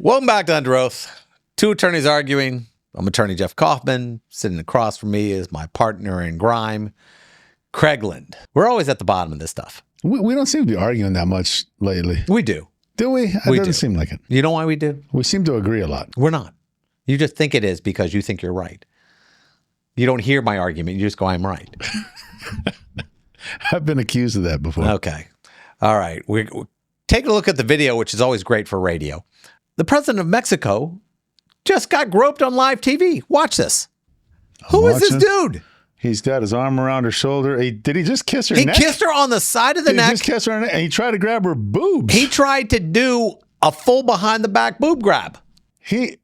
Welcome back to Under Oath. Two attorneys arguing. I'm attorney Jeff Kaufman. Sitting across from me is my partner in crime, Craig Lynd. We're always at the bottom of this stuff. We don't seem to be arguing that much lately. We do. Do we? It doesn't seem like it. You know why we do? We seem to agree a lot. We're not. You just think it is because you think you're right. You don't hear my argument. You just go, I'm right. I've been accused of that before. Okay. All right. We're taking a look at the video, which is always great for radio. The president of Mexico just got groped on live TV. Watch this. Who is this dude? He's got his arm around her shoulder. Did he just kiss her neck? He kissed her on the side of the neck. He just kissed her on the neck, and he tried to grab her boobs. He tried to do a full behind the back boob grab. The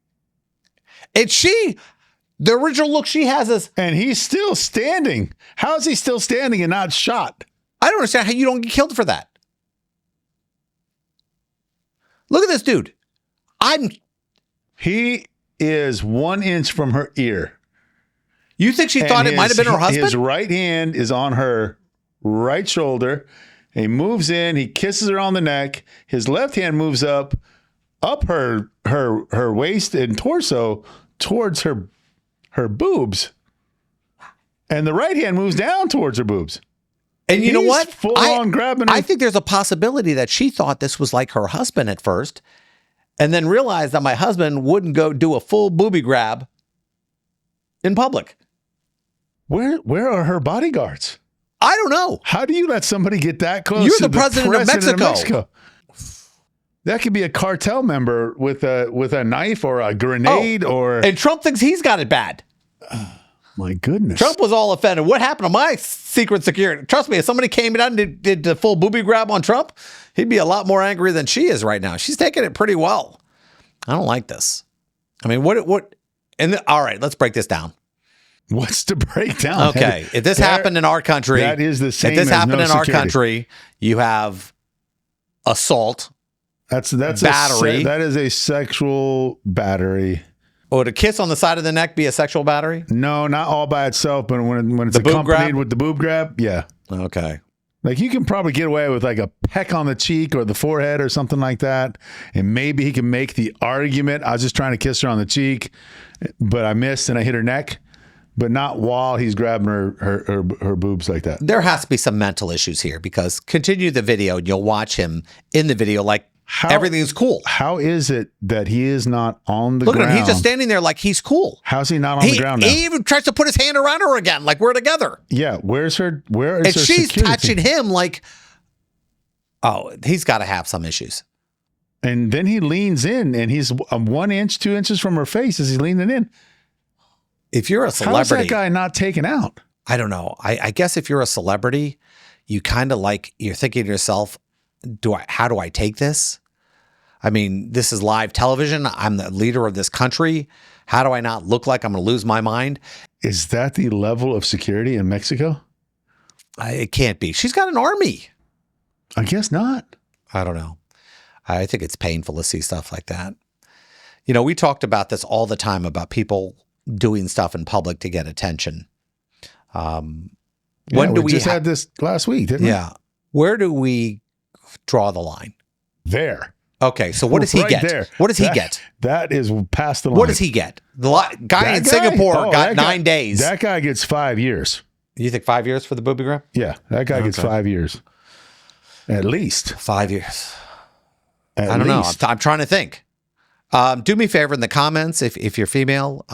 original look she has is... And he's still standing. How is he still standing and not shot? I don't understand how you don't get killed for that. Look at this dude. He is 1 inch from her ear. You think she thought it might have been her husband? His right hand is on her right shoulder. He moves in. He kisses her on the neck. His left hand moves up her waist and torso towards her boobs. And the right hand moves down towards her boobs. And you know what? Full on grabbing her. I think there's a possibility that she thought this was like her husband at first and then realized that my husband wouldn't go do a full booby grab in public. Where are her bodyguards? I don't know. How do you let somebody get that close? You're the president of Mexico. That could be a cartel member with a knife or a grenade And Trump thinks he's got it bad. My goodness. Trump was all offended. What happened to my secret security? Trust me, if somebody came down and did the full booby grab on Trump, he'd be a lot more angry than she is right now. She's taking it pretty well. I don't like this. I mean, all right, let's break this down. What's to break down? Okay, if this happened in our country, that is the same. If this happened in our security. country, you have assault. That's battery. That is a sexual battery. Would a kiss on the side of the neck be a sexual battery? No, not all by itself, but when it's accompanied with the boob grab, yeah. Okay. Like you can probably get away with like a peck on the cheek or the forehead or something like that. And maybe he can make the argument, I was just trying to kiss her on the cheek, but I missed and I hit her neck. But not while he's grabbing her boobs like that. There has to be some mental issues here because continue the video and you'll watch him in the video like everything's cool. How is it that he is not on the ground? Look at him. He's just standing there like he's cool. How's he not on the ground now? He even tries to put his hand around her again like we're together. Yeah. Where is her she's security? touching him like, he's got to have some issues. And then he leans in and he's 1 inch, 2 inches from her face as he's leaning in. If you're a celebrity, how's that guy not taken out? I don't know. I guess if you're a celebrity, you kind of you're thinking to yourself, how do I take this? I mean, this is live television. I'm the leader of this country. How do I not look like I'm going to lose my mind? Is that the level of security in Mexico? It can't be. She's got an army. I guess not. I don't know. I think it's painful to see stuff like that. You know, we talked about this all the time about people doing stuff in public to get attention. We just had this last week, didn't we? Yeah. Where do we draw the line? There. Okay, so what does he get? There. What does he get? That is past the line. What does he get? The guy in Singapore got 9 days. That guy gets 5 years. You think 5 years for the booby grab? Yeah, that guy gets 5 years. At least. 5 years. I don't know. I'm trying to think. Do me a favor in the comments if you're female.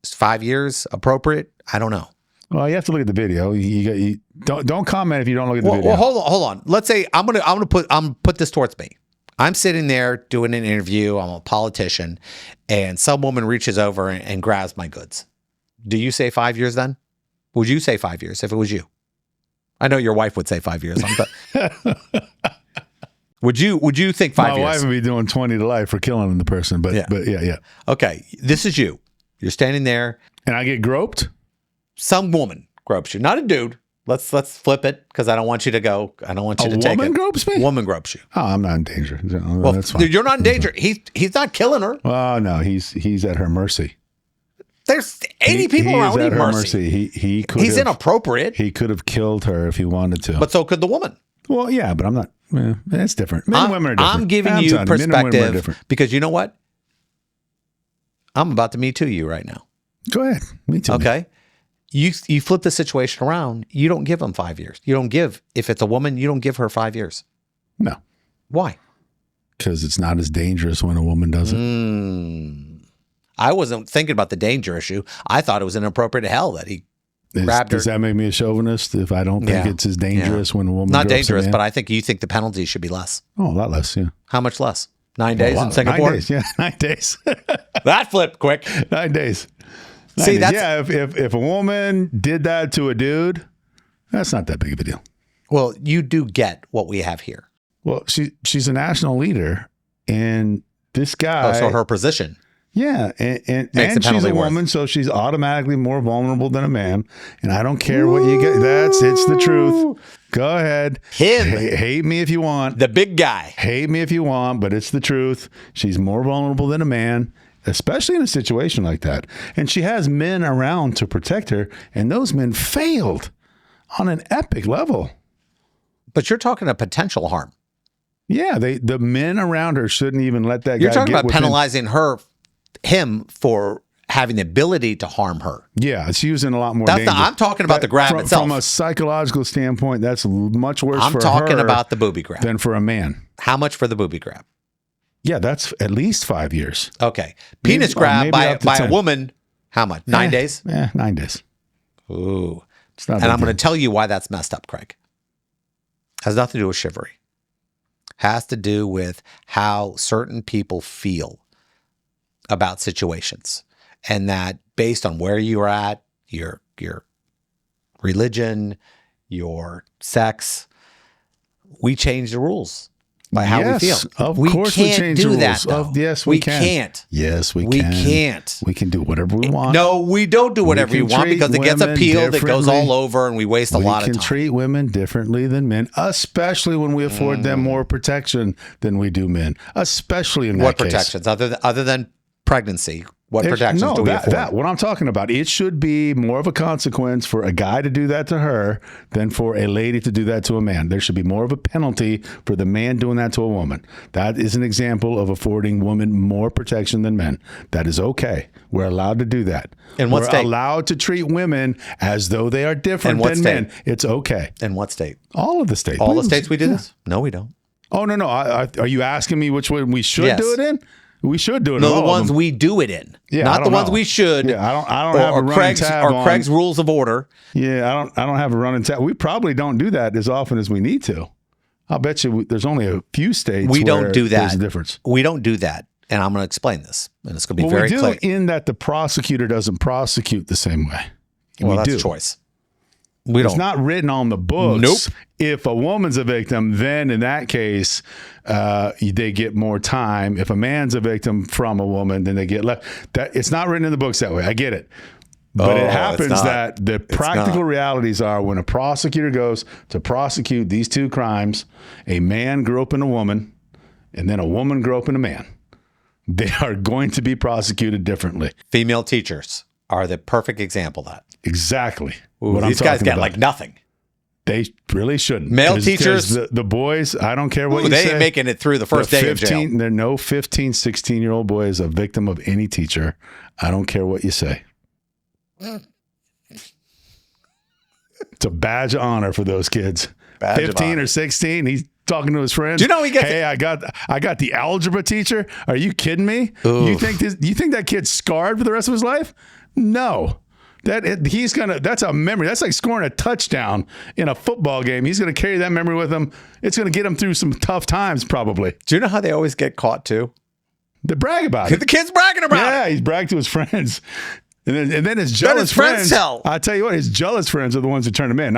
Is 5 years appropriate? I don't know. Well, you have to look at the video. You don't comment if you don't look at the video. Well, hold on. Let's say I'm gonna put this towards me. I'm sitting there doing an interview. I'm a politician, and some woman reaches over and grabs my goods. Do you say 5 years then? Would you say 5 years if it was you? I know your wife would say 5 years. Would you think 5 years? My wife would be doing 20 to life for killing the person, but yeah. Okay, this is you. You're standing there, and I get groped. Some woman gropes you, not a dude. Let's flip it because I don't want you to go. I don't want you to take it. A woman gropes me? Woman gropes you. Oh, I'm not in danger. Well, that's fine. You're not in danger. He's not killing her. Oh no, he's at her mercy. There's 80 people around. He's at her mercy. He's inappropriate. He could have killed her if he wanted to. But so could the woman. Well, yeah, but I'm not. Yeah, it's different. Men and women are different. I'm giving you telling men and women are perspective different. because you know what? I'm about to Me Too you right now. Go ahead. Me too. Okay. You flip the situation around. You don't give them 5 years. You don't give, if it's a woman, you don't give her 5 years. No. Why? Because it's not as dangerous when a woman does it. I wasn't thinking about the danger issue. I thought it was inappropriate to hell that he grabbed her. Does that make me a chauvinist if I don't think it's as dangerous when a woman Not gropes a dangerous, man? but I think you think the penalty should be less. Oh, a lot less, yeah. How much less? 9 days in Singapore? 9 days, yeah. 9 days. That flipped quick. 9 days. See, that's... Yeah, if a woman did that to a dude, that's not that big of a deal. Well, you do get what we have here. Well, she's a national leader, and this guy... Oh, so her position. Yeah, and the she's a worse. woman, so she's automatically more vulnerable than a man. And I don't care what you get. It's the truth. Go ahead. Hate me if you want. The big guy. Hate me if you want, but it's the truth. She's more vulnerable than a man, especially in a situation like that. And she has men around to protect her, and those men failed on an epic level. But you're talking a potential harm. Yeah, the men around her shouldn't even let that guy You're talking get about within... penalizing him for having the ability to harm her. Yeah, it's using a lot more That's danger. I'm talking about the grab itself. From a psychological standpoint, that's much worse I'm for talking her about the booby grab. than for a man. How much for the booby grab? Yeah, that's at least 5 years. Okay. Penis grab maybe by up to a 10. woman, how much? 9 days? Yeah, 9 days. Ooh. It's not And I'm going to tell you why that's messed up, Craig. Has nothing to do with chivalry. Has to do with how certain people feel about situations. And that based on where you're at, your religion, your sex, we change the rules by how we feel. Of we course can't we change do the that, rules. though. Yes, we can. Can't. Yes, we We can. can't. We can do whatever we want. No, we don't do whatever we can want treat because it gets women appealed. It goes differently. all over and we waste a lot of We time. can treat women differently than men, especially when we afford them more protection than we do men, especially in that What case. protections other than pregnancy? What protections no, do we afford? that what I'm talking about. It should be more of a consequence for a guy to do that to her than for a lady to do that to a man. There should be more of a penalty for the man doing that to a woman. That is an example of affording women more protection than men. That is okay. We're allowed to do that. In what We're state? allowed to treat women as though they are different In what than state? men. It's okay. In what state? All of the states. All the states we do this? No, we don't. Oh, no. Are you asking me which one we should Yes. do it in? We should do it in No, all the of ones them. we do it in. Yeah, I Not the don't ones know. we should. Yeah, I don't have a running tab on. Craig's rules of order. Yeah, I don't have a running tab. We probably don't do that as often as we need to. I'll bet you there's only a few states We where don't do that. there's a difference. We don't do that. And I'm going to explain this. And it's going to be very we do clear. in that the prosecutor doesn't prosecute the same way. Well, we that's do. choice. We It's don't. not written on the books. Nope. If a woman's a victim, then in that case, they get more time. If a man's a victim from a woman, then they get less. That it's not written in the books that way. I get it. But it happens that the practical realities are when a prosecutor goes to prosecute these two crimes, a man groping a woman, and then a woman groping a man, they are going to be prosecuted differently. Female teachers are the perfect example of that. Exactly. Ooh, what these I'm guys talking got about. like nothing. They really shouldn't. Male 'Cause teachers- the boys, I don't care what you They say. ain't making it through the first day of jail. There are no 15, 16-year-old boy is a victim of any teacher. I don't care what you say. It's a badge of honor for those kids. Badge of 15 honor. or 16, he's talking to his friends. Do you know he gets Hey, I got the algebra teacher. Are you kidding me? You think that kid's scarred for the rest of his life? No. That's a memory. That's like scoring a touchdown in a football game. He's going to carry that memory with him. It's going to get him through some tough times, probably. Do you know how they always get caught too? They brag about it. The kid's bragging about it. Yeah, he's bragged to his friends. And then his jealous his friends tell. I tell you what, his jealous friends are the ones who turn him in.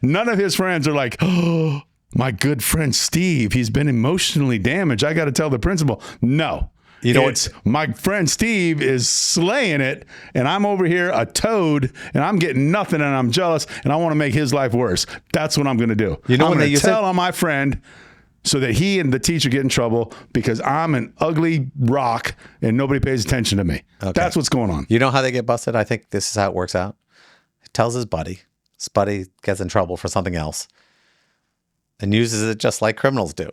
None of his friends are like, oh, my good friend Steve, he's been emotionally damaged. I got to tell the principal. No. You know my friend Steve is slaying it, and I'm over here a toad, and I'm getting nothing, and I'm jealous, and I want to make his life worse. That's what I'm going to do. You know I'm when going they to use tell on my friend so that he and the teacher get in trouble because I'm an ugly rock and nobody pays attention to me. Okay. That's what's going on. You know how they get busted? I think this is how it works out. He tells his buddy. His buddy gets in trouble for something else. and uses it just like criminals do.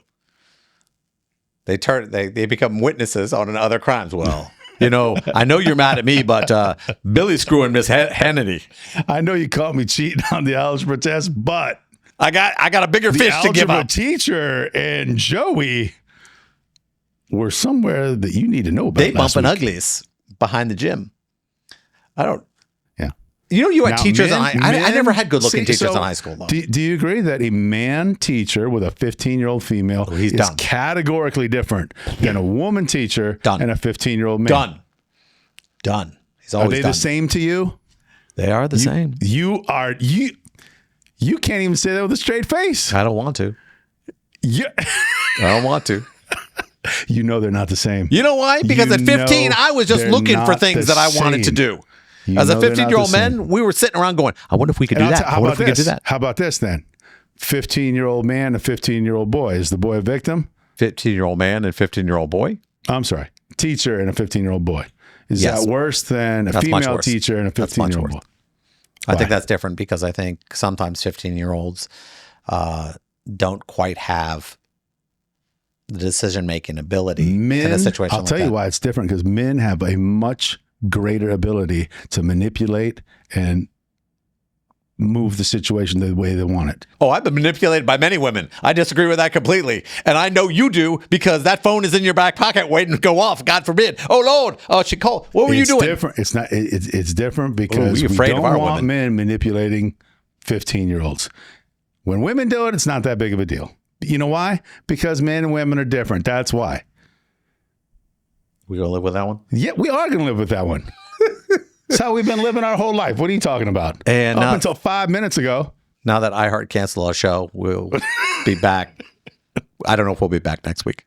They become witnesses on other crimes. Well, I know you're mad at me, but Billy's screwing Miss Hannity. I know you caught me cheating on the algebra test, but I got a bigger fish to give algebra up. teacher and Joey were somewhere that you need to know about. They bumping uglies behind the gym. I don't. Yeah. You had teachers. I never had good-looking teachers in high school, though. Do you agree that a man teacher with a 15-year-old female is done. categorically different than a woman teacher and a 15-year-old man? Done. He's always Are they done. the same to you? They are the same. You can't even say that with a straight face. I don't want to. Yeah. I don't want to. You know they're not the same. You know why? Because at 15, I was just looking for things that I wanted to do. As a 15-year-old man, we were sitting around going, I wonder if we could do that. I wonder if we could do that. How about this then? 15-year-old man, a 15-year-old boy. Is the boy a victim? 15-year-old man and 15-year-old boy? I'm sorry. Teacher and a 15-year-old boy. Is Yes. that worse than a female teacher and a 15-year-old boy? I think that's different because I think sometimes 15-year-olds don't quite have the decision-making ability in a situation I'll tell you why it's different, because men have a much greater ability to manipulate and move the situation the way they want it. Oh, I've been manipulated by many women. I disagree with that completely. And I know you do because that phone is in your back pocket waiting to go off. God forbid. Oh, Lord. Oh, she called. What were you doing? Different. It's not. It's different because we don't want men manipulating 15-year-olds. When women do it, it's not that big of a deal. You know why? Because men and women are different. That's why. We gonna live with that one? Yeah, we are going to live with that one. That's how we've been living our whole life. What are you talking about? And up until 5 minutes ago. Now that iHeart canceled our show, we'll be back. I don't know if we'll be back next week.